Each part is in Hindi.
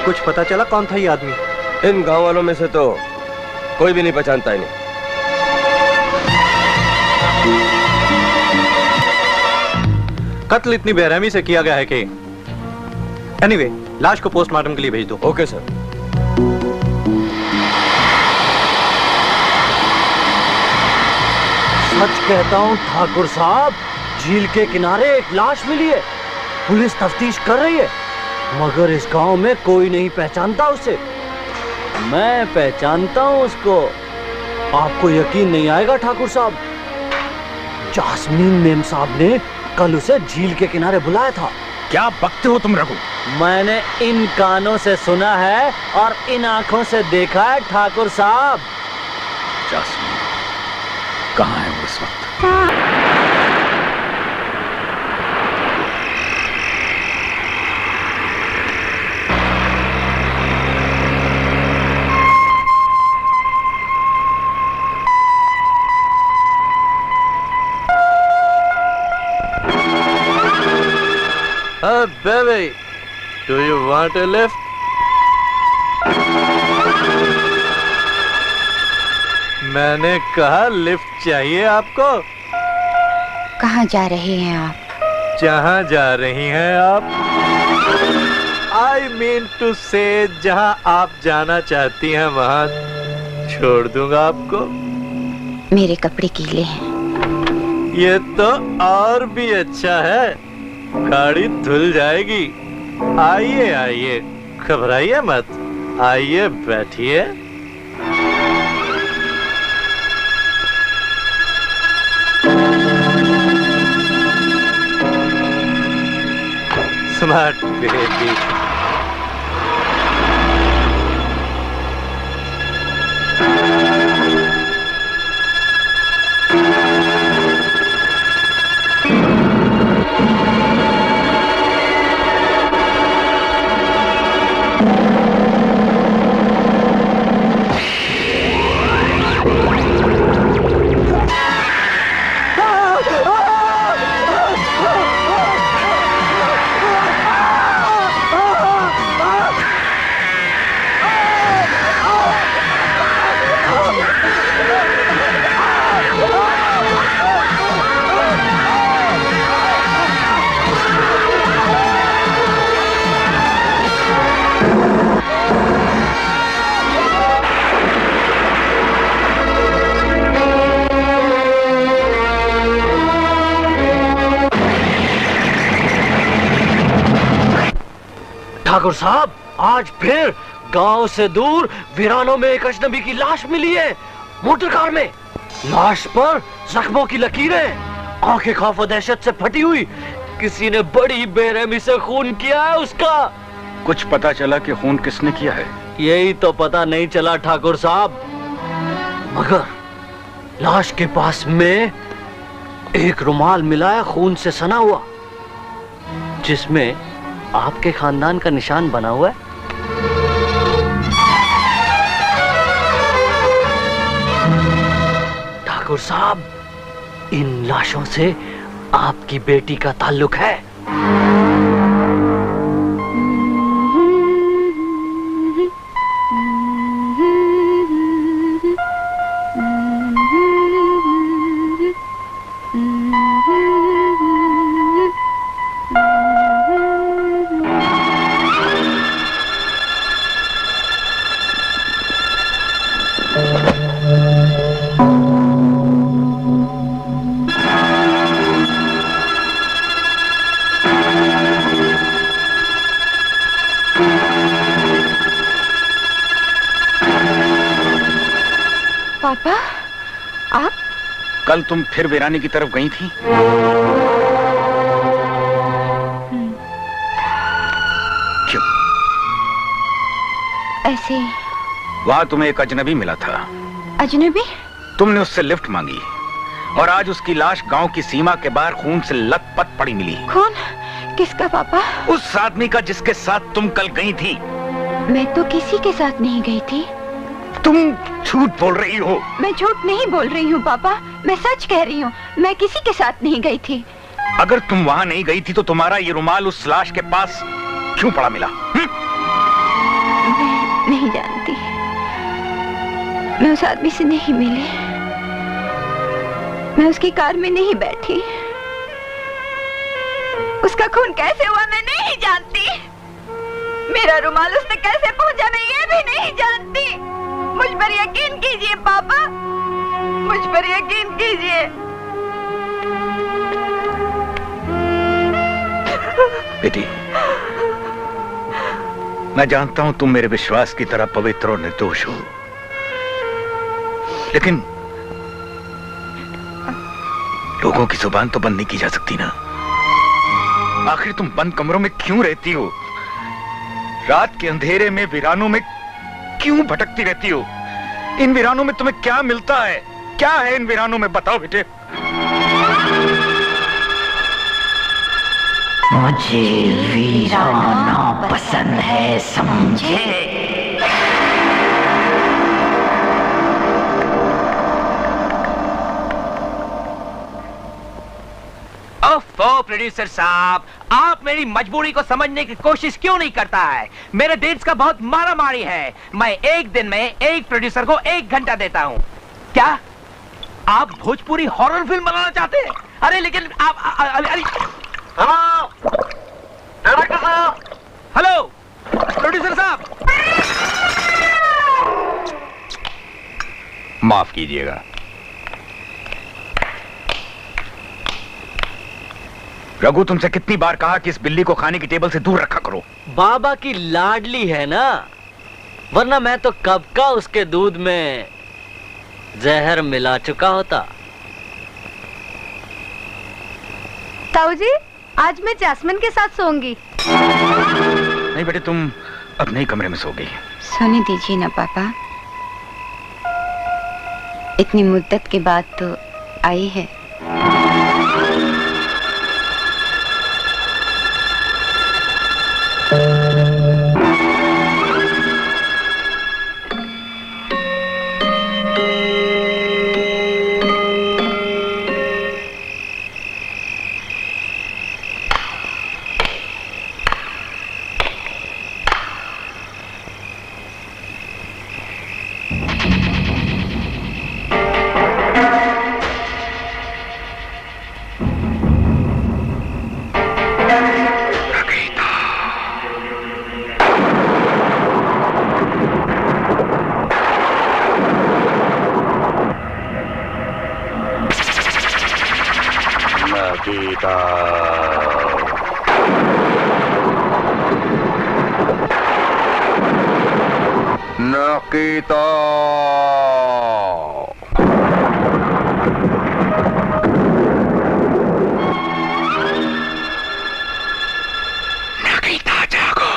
कुछ पता चला कौन था ये आदमी? इन गांव वालों में से तो कोई भी नहीं पहचानता इन्हें। कत्ल इतनी बेरहमी से किया गया है कि एनीवे, लाश को पोस्टमार्टम के लिए भेज दो। Okay sir. सच कहता हूँ ठाकुर साहब, झील के किनारे एक लाश मिली है। पुलिस तफ्तीश कर रही है, मगर इस गांव में कोई नहीं पहचानता उसे। मैं पहचानता हूँ उसको। आपको यकीन नहीं आएगा ठाकुर साहब, जास्मीन मेम साहब ने कल उसे झील के किनारे बुलाया था। क्या बकते हो तुम रघु? मैंने इन कानों से सुना है और इन आंखों से देखा है ठाकुर साहब। जास्मीन कहाँ है वो इस वक्त? Baby, do you want a lift? मैंने कहा लिफ्ट चाहिए आपको। कहाँ जा रहे हैं आप? जहाँ जा रही हैं आप। I mean to say, जहाँ आप जाना चाहती हैं वहाँ छोड़ दूंगा आपको। मेरे कपड़े गीले हैं। ये तो और भी अच्छा है, गाड़ी धुल जाएगी। आइए आइए, घबराइए मत, आइए बैठिए। Smart baby. ठाकुर साहब, आज फिर गांव से दूर वीरानों में एक अजनबी की लाश मिली है, मोटर कार में। लाश पर जख्मों की लकीरें, आंखें खौफ और दहशत से फटी हुई। किसी ने बड़ी बेरहमी से खून किया है उसका। कुछ पता चला कि खून किसने किया है? यही तो पता नहीं चला ठाकुर साहब, मगर लाश के पास में एक रुमाल मिला है खून से सना हुआ, जिसमें आपके खानदान का निशान बना हुआ है। ठाकुर साहब, इन लाशों से आपकी बेटी का ताल्लुक है। पापा, आप? कल तुम फिर वीरानी की तरफ गई थी? क्यों? ऐसे। वहां तुम्हें एक अजनबी मिला था। अजनबी? तुमने उससे लिफ्ट मांगी और आज उसकी लाश गांव की सीमा के बाहर खून से लथपथ पड़ी मिली। खून? किसका पापा? उस आदमी का जिसके साथ तुम कल गई थी। मैं तो किसी के साथ नहीं गई थी। तुम झूठ बोल रही हो। मैं झूठ नहीं बोल रही हूँ पापा, मैं सच कह रही हूँ। मैं किसी के साथ नहीं गई थी। अगर तुम वहां नहीं गई थी तो तुम्हारा ये रुमाल उस लाश के पास क्यों पड़ा मिला? मैं नहीं जानती। मैं उस आदमी से नहीं मिली, मैं उसकी कार में नहीं बैठी, उसका खून कैसे हुआ मैं नहीं जानती, मेरा रुमाल उसने कैसे पहुंचा मैं ये भी नहीं जानती। मुझ पर यकीन कीजिए पापा, मुझ पर यकीन कीजिए। बेटी, मैं जानता हूं तुम मेरे विश्वास की तरह पवित्र और निर्दोष हो, लेकिन लोगों की जुबान तो बंद नहीं की जा सकती ना। आखिर तुम बंद कमरों में क्यों रहती हो? रात के अंधेरे में वीरानों में क्यों भटकती रहती हो? इन वीरानों में तुम्हें क्या मिलता है? क्या है इन वीरानों में, बताओ बेटे। मुझे वीराना पसंद है, समझे? ओफो प्रोड्यूसर साहब, आप मेरी मजबूरी को समझने की कोशिश क्यों नहीं करता है? मेरे देश का बहुत मारामारी है। मैं एक दिन में एक प्रोड्यूसर को 1 घंटा देता हूँ। क्या आप भोजपुरी हॉरर फिल्म बनाना चाहते हैं? अरे लेकिन आप अरे डायरेक्टर साहब, हेलो प्रोड्यूसर साहब, माफ कीजिएगा। रघु, तुमसे कितनी बार कहा कि इस बिल्ली को खाने की टेबल से दूर रखा करो। बाबा की लाडली है ना, वरना मैं तो कब का उसके दूध में जहर मिला चुका होता। ताऊ जी, आज मैं जैस्मिन के साथ सोऊंगी। नहीं बेटे, तुम अपने ही कमरे में सो गई। सोने दीजिए ना पापा, इतनी मुद्दत के बाद तो आई है। नकीता, नकीता जागो।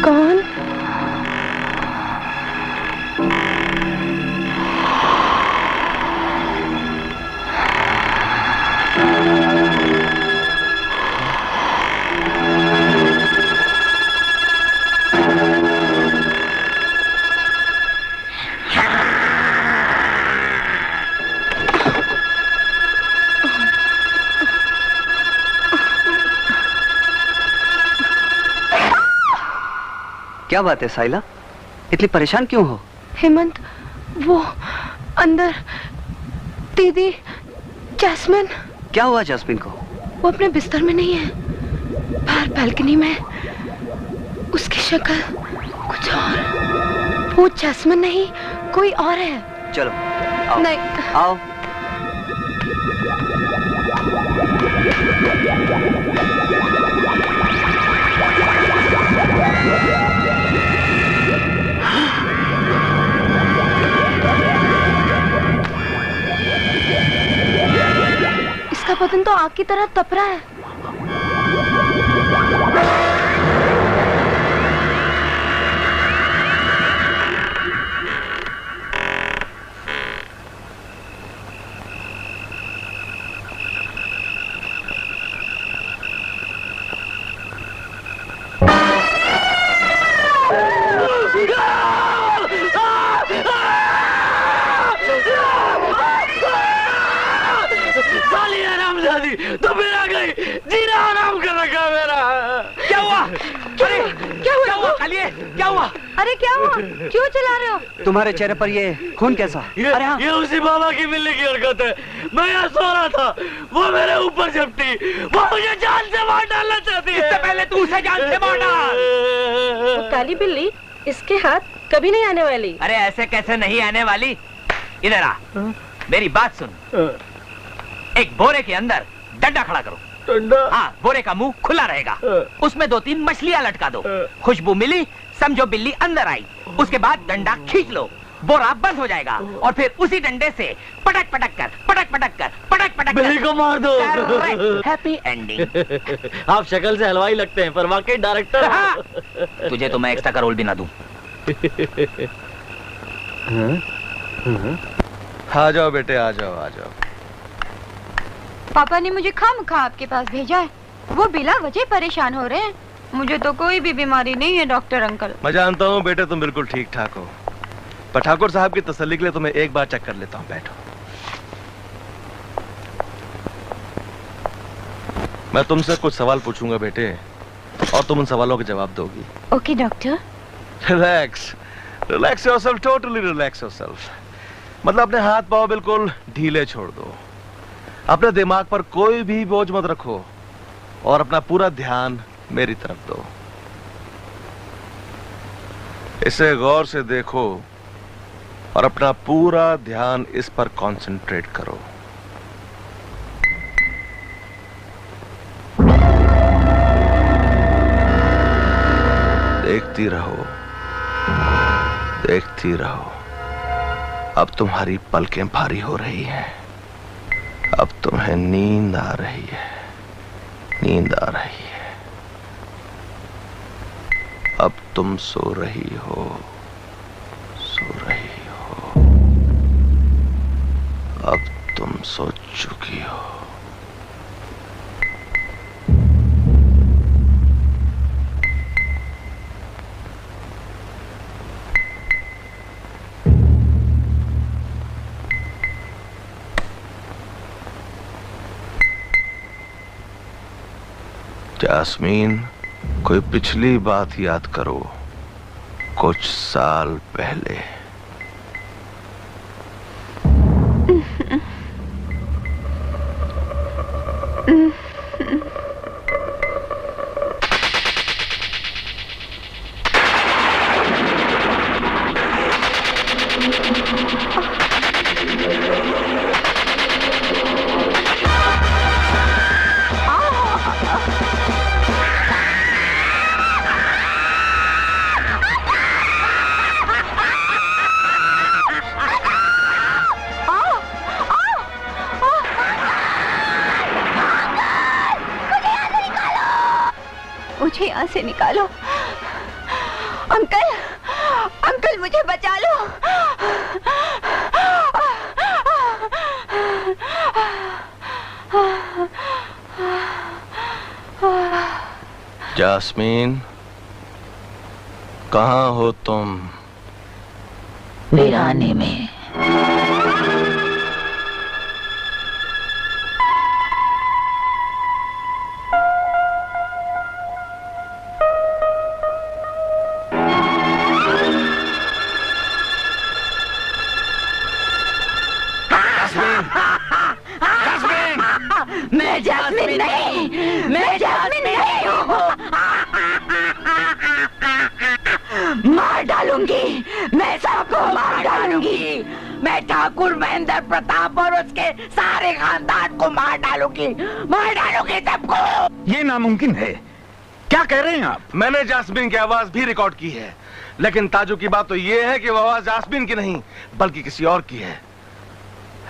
कौन? क्या बात है साइला, इतनी परेशान क्यों हो? हेमंत, वो अंदर दीदी जैस्मिन। क्या हुआ जैस्मिन को? वो अपने बिस्तर में नहीं है, बाहर बालकनी में। उसकी शक्ल कुछ और। वो जैस्मिन नहीं, कोई और है। चलो आओ। नहीं। आओ। उसका बदन तो आग की तरह तप रहा है। तो मेरा गई जीना आराम कर रखा मेरा। क्या हुआ? अरे क्या हुआ कालिए? क्या हुआ? अरे क्या हुआ? क्यों चला रहे हो? तुम्हारे चेहरे पर ये खून कैसा? अरे हाँ। ये उसी बाबा की मिलने की हरकत है। मैं यहाँ सो रहा था, वो मेरे ऊपर झपटी, वो मुझे जान से मार डालना चाहती है। इससे पहले तू उसे जान से मार डाल। काली बिल्ली, इसके हाथ कभी नहीं आने वाली। अरे ऐसे कैसे नहीं आने वाली? इधर आ, मेरी बात सुन। एक बोरे के अंदर डंडा खड़ा करो। डंडा? हाँ, बोरे का मुंह खुला रहेगा, उसमें 2-3 मछलियां लटका दो। खुशबू मिली, समझो बिल्ली अंदर आई। उसके बाद डंडा खींच लो, बोरा बंद हो जाएगा और फिर उसी डंडे से पटक पटक कर बिल्ली को मार दो। Happy ending. आप शक्ल से हलवाई लगते हैं पर वाकई डायरेक्टर। हाँ। तुझे तो मैं एक्स्ट्रा का रोल भी ना दूं। आ जाओ बेटे, आ जाओ आ जाओ। पापा ने मुझे खामखा आपके पास भेजा है। वो बिला वजह परेशान हो रहे हैं। मुझे तो कोई भी बीमारी नहीं है डॉक्टर अंकल। मैं जानता हूँ बेटे तुम बिल्कुल ठीक ठाक हो, पर ठाकुर साहब की तसल्ली के लिए तुम्हें एक बार चेक कर लेता हूँ। बैठो। मैं तुमसे कुछ सवाल पूछूंगा बेटे, और तुम उन सवालों के जवाब दोगी। Okay doctor. Relax, relax yourself, totally relax yourself. मतलब अपने हाथ पांव बिल्कुल ढीले छोड़ दो, अपने दिमाग पर कोई भी बोझ मत रखो और अपना पूरा ध्यान मेरी तरफ दो। इसे गौर से देखो और अपना पूरा ध्यान इस पर कंसंट्रेट करो। देखती रहो, देखती रहो। अब तुम्हारी पलकें भारी हो रही हैं, अब तुम्हें नींद आ रही है, नींद आ रही है। अब तुम सो रही हो, सो रही हो। अब तुम सो चुकी हो। जास्मीन, कोई पिछली बात याद करो, कुछ साल पहले। मुझे यहाँ से निकालो। अंकल, अंकल मुझे बचा लो। जास्मीन, कहाँ हो तुम? वीराने में। मैं जास्मिन नहीं, मैं जास्मिन नहीं हूँ। मार डालूंगी, मैं सबको मार डालूंगी। मैं ठाकुर महेंद्र प्रताप और उसके सारे खानदान को मार डालूंगी सबको। ये नामुमकिन है। क्या कह रहे हैं आप? मैंने जास्मीन की आवाज भी रिकॉर्ड की है, लेकिन ताजुब की बात तो ये है कि वो आवाज जास्मीन की नहीं बल्कि किसी और की है।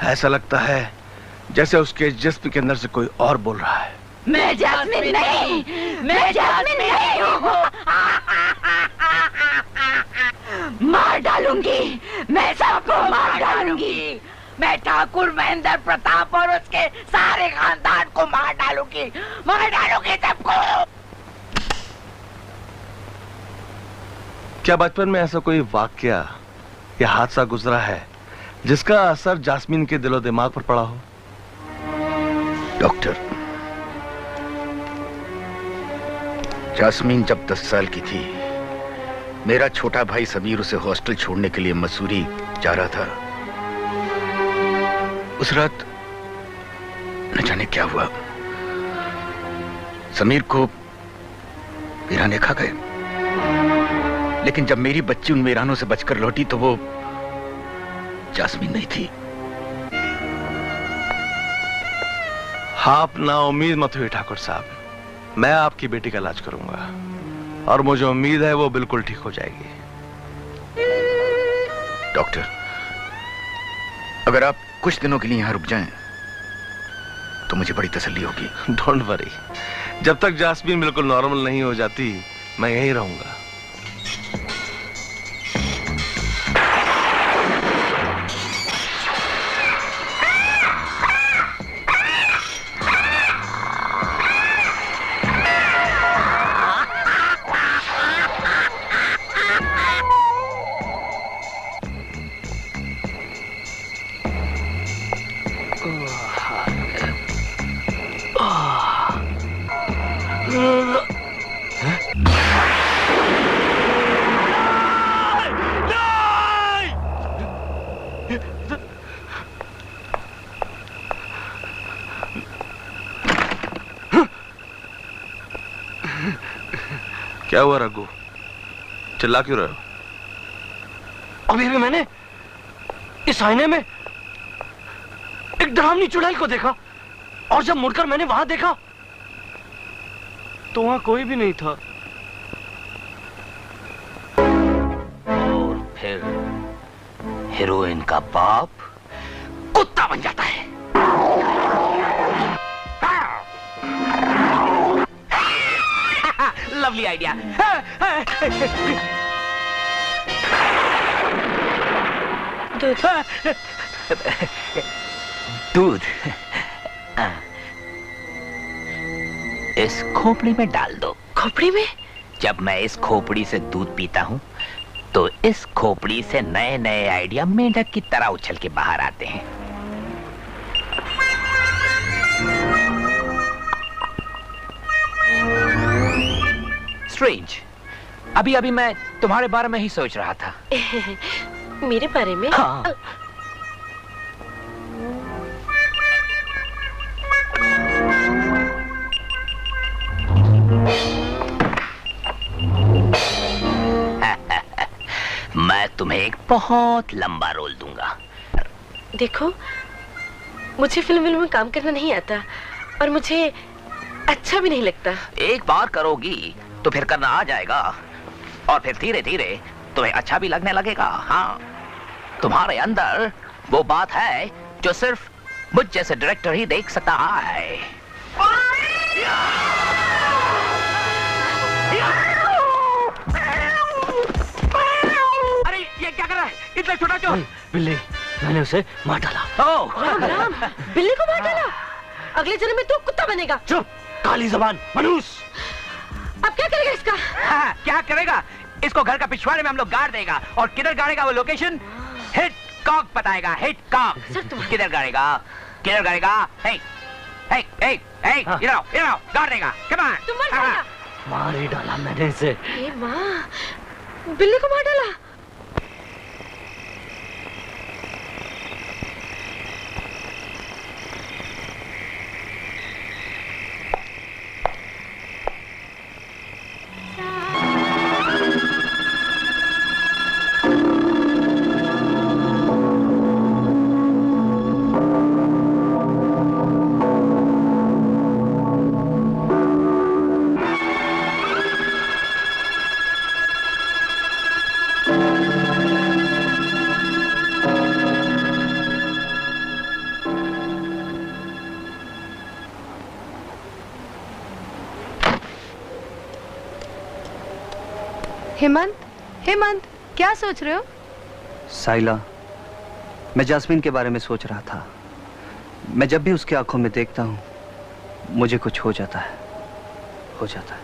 ऐसा लगता है जैसे उसके जिस्म के अंदर से कोई और बोल रहा है। मैं जास्मिन नहीं, मैं जास्मिन नहीं हूँ। मार डालूंगी, मैं सबको मार डालूंगी। मैं ठाकुर महेंद्र प्रताप और उसके सारे खानदान को मार डालूंगी सबको। क्या बचपन में ऐसा कोई वाकया या हादसा गुजरा है जिसका असर जास्मीन के दिलो दिमाग पर पड़ा हो? डॉक्टर, जास्मीन जब 10 साल की थी, मेरा छोटा भाई समीर उसे हॉस्टल छोड़ने के लिए मसूरी जा रहा था। उस रात न जाने क्या हुआ, समीर को वीराने खा गए। लेकिन जब मेरी बच्ची उन वीरानों से बचकर लौटी तो वो जास्मीन नहीं थी। आप ना उम्मीद मत हुई ठाकुर साहब, मैं आपकी बेटी का इलाज करूंगा और मुझे उम्मीद है वो बिल्कुल ठीक हो जाएगी। डॉक्टर, अगर आप कुछ दिनों के लिए यहां रुक जाएं तो मुझे बड़ी तसल्ली होगी। डोंट वरी, जब तक जास्मीन बिल्कुल नॉर्मल नहीं हो जाती मैं यहीं रहूंगा। क्या हुआ रघु, चिल्ला क्यों रहे हो? अभी भी मैंने इस आईने में एक डरावनी चुड़ैल को देखा और जब मुड़कर मैंने वहां देखा तो वहां कोई भी नहीं था। और फिर हीरोइन का बाप कुत्ता बन जाता है। Lovely idea. दूध। दूध इस खोपड़ी में डाल दो। खोपड़ी में? जब मैं इस खोपड़ी से दूध पीता हूँ तो इस खोपड़ी से नए नए आइडिया मेंढक की तरह उछल के बाहर आते हैं। स्ट्रेंज, अभी अभी मैं तुम्हारे बारे में ही सोच रहा था। मेरे बारे में? हाँ। मैं तुम्हें एक बहुत लंबा रोल दूंगा। देखो, मुझे फिल्म में काम करना नहीं आता और मुझे अच्छा भी नहीं लगता। एक बार करोगी तो फिर करना आ जाएगा और फिर धीरे धीरे तुम्हें अच्छा भी लगने लगेगा। हाँ, तुम्हारे अंदर वो बात है जो सिर्फ मुझ जैसे डायरेक्टर ही देख सकता है। अरे ये क्या कर रहा है? इतना छोटा चोर। बिल्ली, मैंने उसे मार डाला। ओह, राम राम, बिल्ली को मार डाला? अगले जन्म में तू कुत्ता बनेगा। चुप, काली जबान मनूस। अब क्या करेगा इसका? हाँ, क्या करेगा? इसको घर का पिछवाड़े में हम लोग गाड़ देगा और किधर गाड़ेगा वो लोकेशन हिट कॉक बताएगा। हिट कॉक किधर गाड़ेगा? किधर गाड़ेगा? हे हे हे हे, इधर आओ, गाड़ देगा। Come on. तुम मर जाएगा। मार ही डाला मैंने इसे। हे माँ, बिल्ली को मार डाला। हेमंत, हेमंत, क्या सोच रहे हो? साइला, मैं जास्मीन के बारे में सोच रहा था। मैं जब भी उसकी आंखों में देखता हूँ मुझे कुछ हो जाता है, हो जाता है।